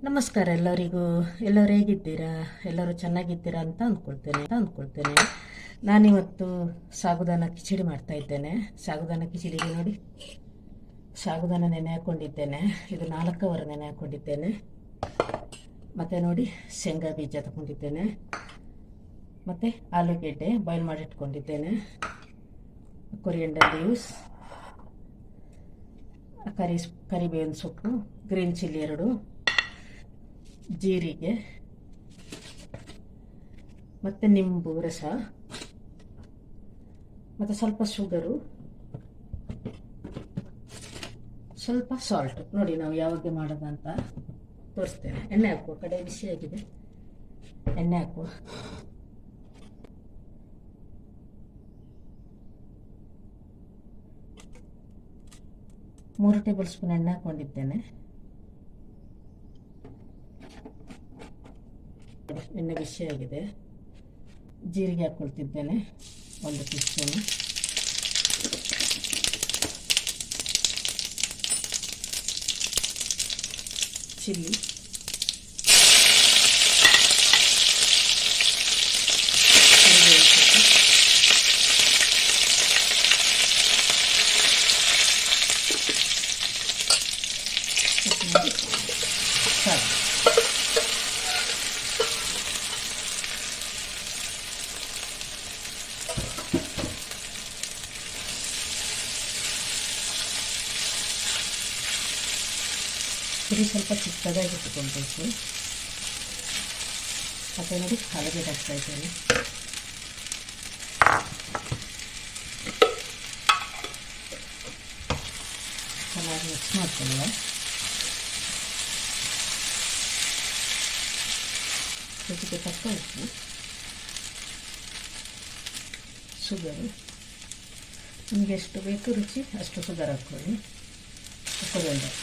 ನಮಸ್ಕಾರ ಎಲ್ಲರಿಗೂ. ಎಲ್ಲರೂ ಹೇಗಿದ್ದೀರಾ? ಎಲ್ಲರೂ ಚೆನ್ನಾಗಿದ್ದೀರಾ ಅಂತ ಅಂದ್ಕೊಳ್ತೇನೆ. ನಾನಿವತ್ತು ಸಾಬುದಾನ ಕಿಚಡಿ ಮಾಡ್ತಾ ಇದ್ದೇನೆ. ಸಾಬುದಾನ ಕಿಚಡಿಗೆ ನೋಡಿ, ಸಾಬುದಾನ ನೆನೆ ಹಾಕ್ಕೊಂಡಿದ್ದೇನೆ. ಇದು 4 ಅವರ್ ನೆನೆ ಹಾಕ್ಕೊಂಡಿದ್ದೇನೆ. ಮತ್ತು ನೋಡಿ, ಶೇಂಗಾ ಬೀಜ ತಗೊಂಡಿದ್ದೇನೆ. ಮತ್ತು ಆಲೂಗೆಡ್ಡೆ ಬಾಯ್ಲ್ ಮಾಡಿಟ್ಕೊಂಡಿದ್ದೇನೆ. ಕೊರಿಯಂಡರ್ ಲೀವ್ಸ್, ಕರಿಬೇವಿನ ಸೊಪ್ಪು, ಗ್ರೀನ್ ಚಿಲ್ಲಿ 2, ಜೀರಿಗೆ, ಮತ್ತು ನಿಂಬು ರಸ, ಮತ್ತು ಸ್ವಲ್ಪ ಶುಗರು, ಸ್ವಲ್ಪ ಸಾಲ್ಟ್. ನೋಡಿ ನಾವು ಯಾವಾಗ ಮಾಡೋದಂತ ತೋರಿಸ್ತೇನೆ. ಎಣ್ಣೆ ಹಾಕುವ, ಕಡೆ ಬಿಸಿಯಾಗಿದೆ, ಎಣ್ಣೆ ಹಾಕುವ. ಮೂರು ಟೇಬಲ್ ಸ್ಪೂನ್ ಎಣ್ಣೆ ಹಾಕೊಂಡಿದ್ದೇನೆ. ಎಣ್ಣೆ ಬಿಸಿಯಾಗಿದೆ. ಜೀರಿಗೆ ಹಾಕ್ಕೊಳ್ತಿದ್ದೇನೆ, 1 ಟೀ ಸ್ಪೂನು. ಚಿಲ್ಲಿ, ಸಾಕು. ಪುರಿ ಸ್ವಲ್ಪ ಚಿಕ್ಕದಾಗಿ ಇಟ್ಕೊಳ್ಬೇಕು. ಮತ್ತು ನೋಡಿ, ಆಲೂಗೆಡ್ಡೆ ಹಾಕ್ತಾ ಇದ್ದೇನೆ. ಚೆನ್ನಾಗಿ ಮಿಕ್ಸ್ ಮಾಡ್ಕೊಳ್ಳುವ. ರುಚಿಗೆ ತಕ್ಕ ಉಪ್ಪು, ಶುಗರು. ನಿಮಗೆ ಎಷ್ಟು ಬೇಕು ರುಚಿ ಅಷ್ಟು ಶುಗರ್ ಹಾಕ್ಕೊಳ್ಳಿ. ಕೊರಿಯಂಡರ್,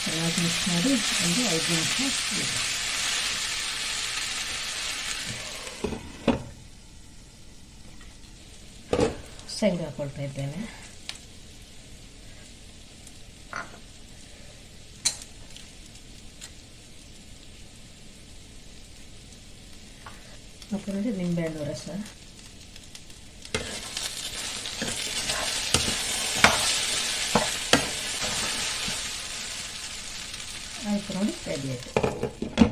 ಚೆನ್ನಾಗಿ ಮಿಕ್ಸ್ ಮಾಡಿ ಒಂದು 5 ನಿಮಿಷ ಇಡಿ. ಶೇಂಗಾ ಹಾಕ್ಕೊಳ್ತಾ ಇದ್ದೇನೆ. ಮತ್ತು ನೋಡಿ, ನಿಂಬೆಹಣ್ಣು ರಸ, ಆಯಿತು. ನೋಡಿ, ರೆಡಿ ಆಯಿತು.